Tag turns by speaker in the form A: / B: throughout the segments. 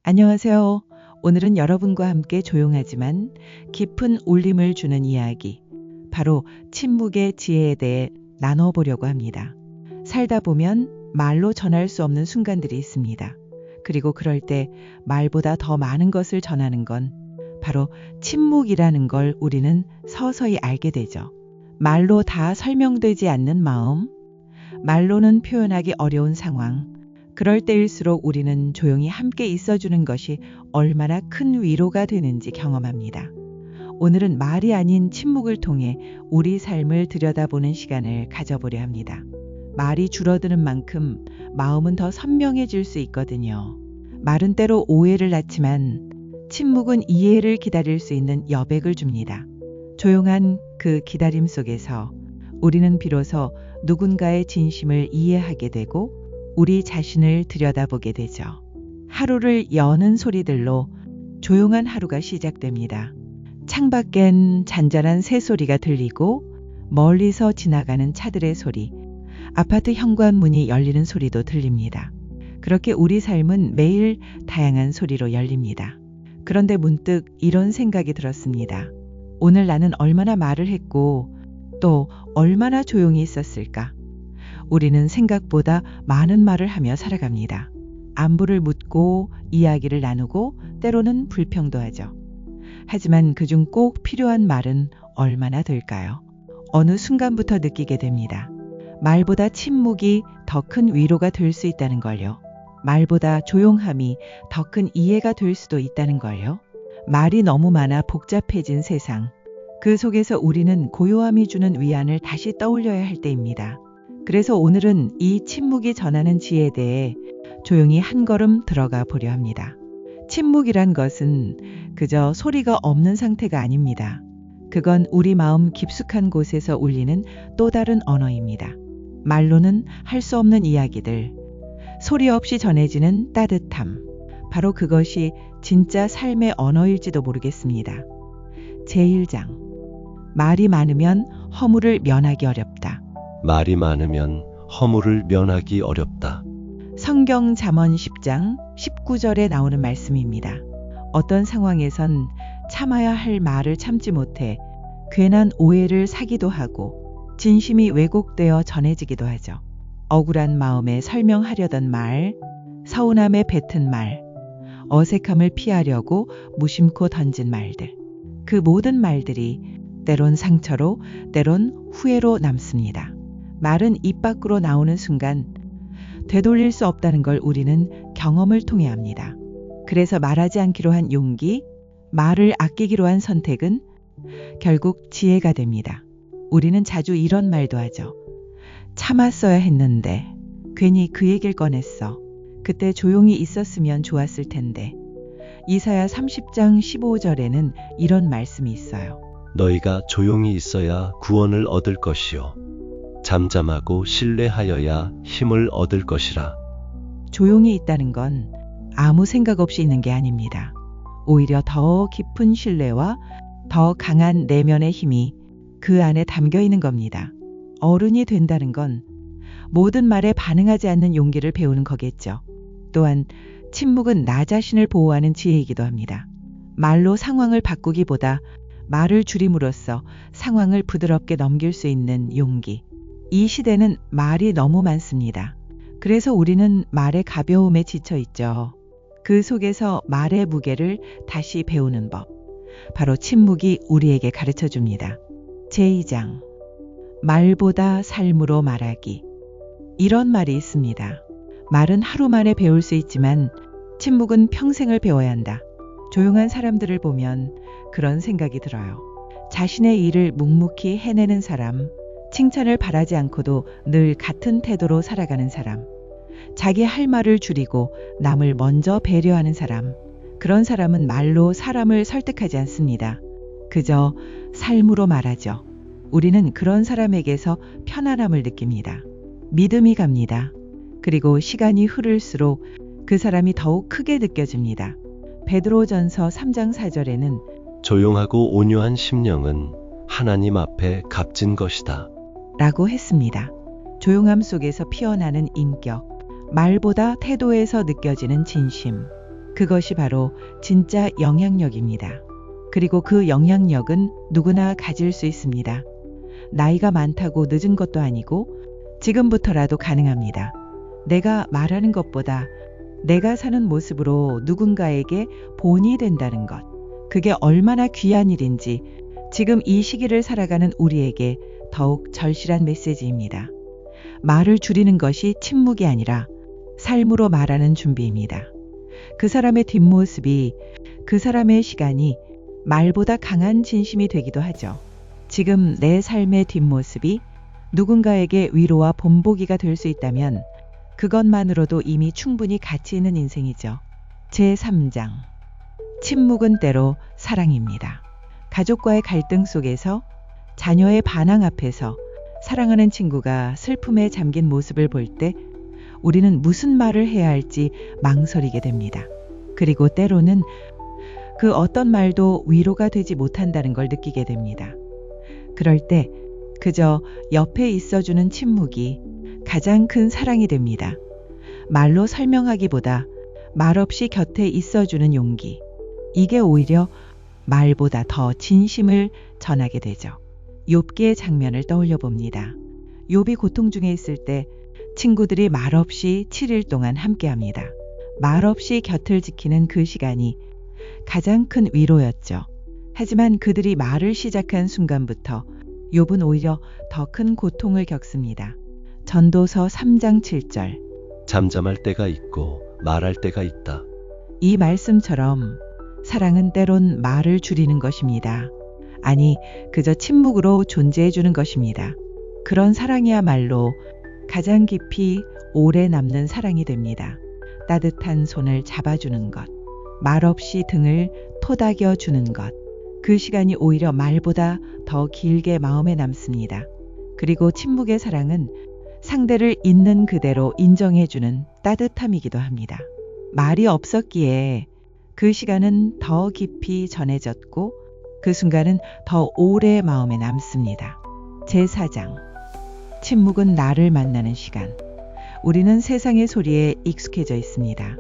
A: 안녕하세요. 오늘은 여러분과 함께 조용하지만 깊은 울림을 주는 이야기, 바로 침묵의 지혜에 대해 나눠보려고 합니다. 살다 보면 말로 전할 수 없는 순간들이 있습니다. 그리고 그럴 때 말보다 더 많은 것을 전하는 건 바로 침묵이라는 걸 우리는 서서히 알게 되죠. 말로 다 설명되지 않는 마음, 말로는 표현하기 어려운 상황, 그럴 때일수록 우리는 조용히 함께 있어주는 것이 얼마나 큰 위로가 되는지 경험합니다. 오늘은 말이 아닌 침묵을 통해 우리 삶을 들여다보는 시간을 가져보려 합니다. 말이 줄어드는 만큼 마음은 더 선명해질 수 있거든요. 말은 때로 오해를 낳지만 침묵은 이해를 기다릴 수 있는 여백을 줍니다. 조용한 그 기다림 속에서 우리는 비로소 누군가의 진심을 이해하게 되고 우리 자신을 들여다보게 되죠. 하루를 여는 소리들로 조용한 하루가 시작됩니다. 창밖엔 잔잔한 새소리가 들리고 멀리서 지나가는 차들의 소리, 아파트 현관문이 열리는 소리도 들립니다. 그렇게 우리 삶은 매일 다양한 소리로 열립니다. 그런데 문득 이런 생각이 들었습니다. 오늘 나는 얼마나 말을 했고 또 얼마나 조용히 있었을까? 우리는 생각보다 많은 말을 하며 살아갑니다. 안부를 묻고 이야기를 나누고 때로는 불평도 하죠. 하지만 그중 꼭 필요한 말은 얼마나 될까요? 어느 순간부터 느끼게 됩니다. 말보다 침묵이 더 큰 위로가 될 수 있다는 걸요. 말보다 조용함이 더 큰 이해가 될 수도 있다는 걸요. 말이 너무 많아 복잡해진 세상. 그 속에서 우리는 고요함이 주는 위안을 다시 떠올려야 할 때입니다. 그래서 오늘은 이 침묵이 전하는 지혜에 대해 조용히 한 걸음 들어가 보려 합니다. 침묵이란 것은 그저 소리가 없는 상태가 아닙니다. 그건 우리 마음 깊숙한 곳에서 울리는 또 다른 언어입니다. 말로는 할 수 없는 이야기들, 소리 없이 전해지는 따뜻함, 바로 그것이 진짜 삶의 언어일지도 모르겠습니다. 제1장, 말이 많으면 허물을 면하기 어렵다.
B: 말이 많으면 허물을 면하기 어렵다.
A: 성경 잠언 10장 19절에 나오는 말씀입니다. 어떤 상황에선 참아야 할 말을 참지 못해 괜한 오해를 사기도 하고 진심이 왜곡되어 전해지기도 하죠. 억울한 마음에 설명하려던 말, 서운함에 뱉은 말, 어색함을 피하려고 무심코 던진 말들. 그 모든 말들이 때론 상처로, 때론 후회로 남습니다. 말은 입 밖으로 나오는 순간 되돌릴 수 없다는 걸 우리는 경험을 통해 압니다. 그래서 말하지 않기로 한 용기, 말을 아끼기로 한 선택은 결국 지혜가 됩니다. 우리는 자주 이런 말도 하죠. 참았어야 했는데, 괜히 그 얘기를 꺼냈어. 그때 조용히 있었으면 좋았을 텐데. 이사야 30장 15절에는 이런 말씀이 있어요.
B: 너희가 조용히 있어야 구원을 얻을 것이요 잠잠하고 신뢰하여야 힘을 얻을 것이라.
A: 조용히 있다는 건 아무 생각 없이 있는 게 아닙니다. 오히려 더 깊은 신뢰와 더 강한 내면의 힘이 그 안에 담겨 있는 겁니다. 어른이 된다는 건 모든 말에 반응하지 않는 용기를 배우는 거겠죠. 또한 침묵은 나 자신을 보호하는 지혜이기도 합니다. 말로 상황을 바꾸기보다 말을 줄임으로써 상황을 부드럽게 넘길 수 있는 용기. 이 시대는 말이 너무 많습니다. 그래서 우리는 말의 가벼움에 지쳐 있죠. 그 속에서 말의 무게를 다시 배우는 법. 바로 침묵이 우리에게 가르쳐 줍니다. 제2장, 말보다 삶으로 말하기. 이런 말이 있습니다. 말은 하루 만에 배울 수 있지만 침묵은 평생을 배워야 한다. 조용한 사람들을 보면 그런 생각이 들어요. 자신의 일을 묵묵히 해내는 사람, 칭찬을 바라지 않고도 늘 같은 태도로 살아가는 사람, 자기 할 말을 줄이고 남을 먼저 배려하는 사람, 그런 사람은 말로 사람을 설득하지 않습니다. 그저 삶으로 말하죠. 우리는 그런 사람에게서 편안함을 느낍니다. 믿음이 갑니다. 그리고 시간이 흐를수록 그 사람이 더욱 크게 느껴집니다. 베드로전서 3장 4절에는
B: 조용하고 온유한 심령은 하나님 앞에 값진 것이다.
A: 라고 했습니다. 조용함 속에서 피어나는 인격, 말보다 태도에서 느껴지는 진심, 그것이 바로 진짜 영향력입니다. 그리고 그 영향력은 누구나 가질 수 있습니다. 나이가 많다고 늦은 것도 아니고 지금부터라도 가능합니다. 내가 말하는 것보다 내가 사는 모습으로 누군가에게 본이 된다는 것. 그게 얼마나 귀한 일인지 지금 이 시기를 살아가는 우리에게 더욱 절실한 메시지입니다. 말을 줄이는 것이 침묵이 아니라 삶으로 말하는 준비입니다. 그 사람의 뒷모습이, 그 사람의 시간이 말보다 강한 진심이 되기도 하죠. 지금 내 삶의 뒷모습이 누군가에게 위로와 본보기가 될 수 있다면 그것만으로도 이미 충분히 가치 있는 인생이죠. 제3장. 침묵은 때로 사랑입니다. 가족과의 갈등 속에서, 자녀의 반항 앞에서 사랑하는 친구가 슬픔에 잠긴 모습을 볼 때 우리는 무슨 말을 해야 할지 망설이게 됩니다. 그리고 때로는 그 어떤 말도 위로가 되지 못한다는 걸 느끼게 됩니다. 그럴 때 그저 옆에 있어주는 침묵이 가장 큰 사랑이 됩니다. 말로 설명하기보다 말없이 곁에 있어주는 용기. 이게 오히려 말보다 더 진심을 전하게 되죠. 욥기의 장면을 떠올려 봅니다. 욥이 고통 중에 있을 때 친구들이 말없이 7일 동안 함께합니다. 말없이 곁을 지키는 그 시간이 가장 큰 위로였죠. 하지만 그들이 말을 시작한 순간부터 욥은 오히려 더 큰 고통을 겪습니다. 전도서 3장 7절.
B: 잠잠할 때가 있고 말할 때가 있다.
A: 이 말씀처럼 사랑은 때론 말을 줄이는 것입니다. 아니, 그저 침묵으로 존재해 주는 것입니다. 그런 사랑이야말로 가장 깊이 오래 남는 사랑이 됩니다. 따뜻한 손을 잡아주는 것, 말없이 등을 토닥여 주는 것. 그 시간이 오히려 말보다 더 길게 마음에 남습니다. 그리고 침묵의 사랑은 상대를 있는 그대로 인정해주는 따뜻함이기도 합니다. 말이 없었기에 그 시간은 더 깊이 전해졌고 그 순간은 더 오래 마음에 남습니다. 제4장. 침묵은 나를 만나는 시간. 우리는 세상의 소리에 익숙해져 있습니다.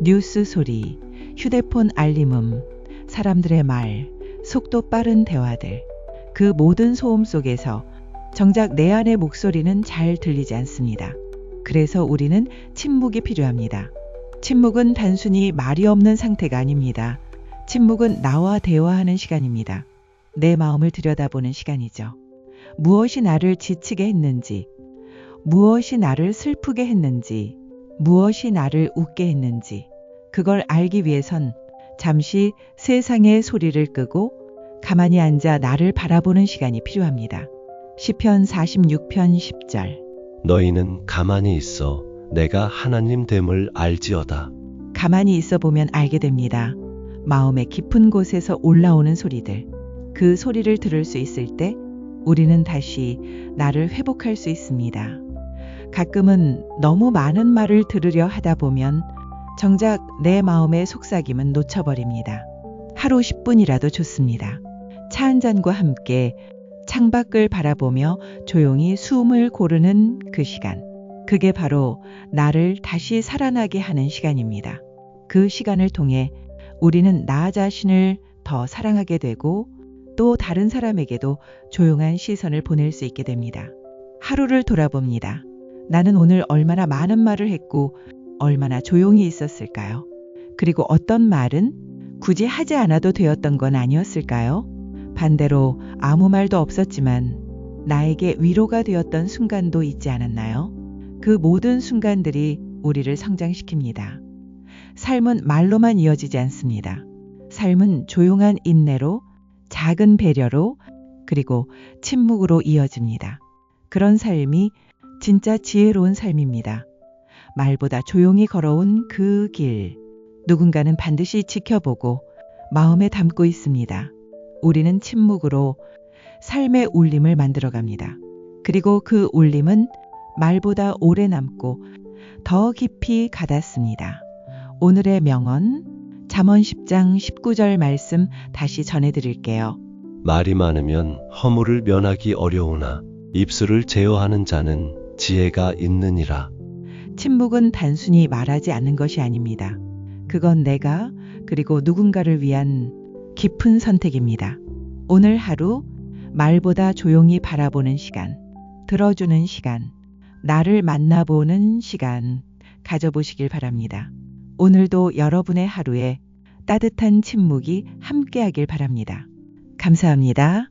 A: 뉴스 소리, 휴대폰 알림음, 사람들의 말, 속도 빠른 대화들. 그 모든 소음 속에서 정작 내 안의 목소리는 잘 들리지 않습니다. 그래서 우리는 침묵이 필요합니다. 침묵은 단순히 말이 없는 상태가 아닙니다. 침묵은 나와 대화하는 시간입니다. 내 마음을 들여다보는 시간이죠. 무엇이 나를 지치게 했는지, 무엇이 나를 슬프게 했는지, 무엇이 나를 웃게 했는지, 그걸 알기 위해선 잠시 세상의 소리를 끄고 가만히 앉아 나를 바라보는 시간이 필요합니다. 시편 46편 10절.
B: 너희는 가만히 있어 내가 하나님 됨을 알지어다.
A: 가만히 있어 보면 알게 됩니다. 마음의 깊은 곳에서 올라오는 소리들. 그 소리를 들을 수 있을 때 우리는 다시 나를 회복할 수 있습니다. 가끔은 너무 많은 말을 들으려 하다 보면 정작 내 마음의 속삭임은 놓쳐버립니다. 하루 10분이라도 좋습니다. 차 한 잔과 함께 창밖을 바라보며 조용히 숨을 고르는 그 시간. 그게 바로 나를 다시 살아나게 하는 시간입니다. 그 시간을 통해 우리는 나 자신을 더 사랑하게 되고 또 다른 사람에게도 조용한 시선을 보낼 수 있게 됩니다. 하루를 돌아봅니다. 나는 오늘 얼마나 많은 말을 했고 얼마나 조용히 있었을까요? 그리고 어떤 말은 굳이 하지 않아도 되었던 건 아니었을까요? 반대로 아무 말도 없었지만 나에게 위로가 되었던 순간도 있지 않았나요? 그 모든 순간들이 우리를 성장시킵니다. 삶은 말로만 이어지지 않습니다. 삶은 조용한 인내로, 작은 배려로, 그리고 침묵으로 이어집니다. 그런 삶이 진짜 지혜로운 삶입니다. 말보다 조용히 걸어온 그 길, 누군가는 반드시 지켜보고 마음에 담고 있습니다. 우리는 침묵으로 삶의 울림을 만들어갑니다. 그리고 그 울림은 말보다 오래 남고 더 깊이 가닿습니다. 오늘의 명언, 잠언 10장 19절 말씀 다시 전해드릴게요.
B: 말이 많으면 허물을 면하기 어려우나 입술을 제어하는 자는 지혜가 있느니라.
A: 침묵은 단순히 말하지 않는 것이 아닙니다. 그건 내가 그리고 누군가를 위한 깊은 선택입니다. 오늘 하루 말보다 조용히 바라보는 시간, 들어주는 시간, 나를 만나보는 시간 가져보시길 바랍니다. 오늘도 여러분의 하루에 따뜻한 침묵이 함께하길 바랍니다. 감사합니다.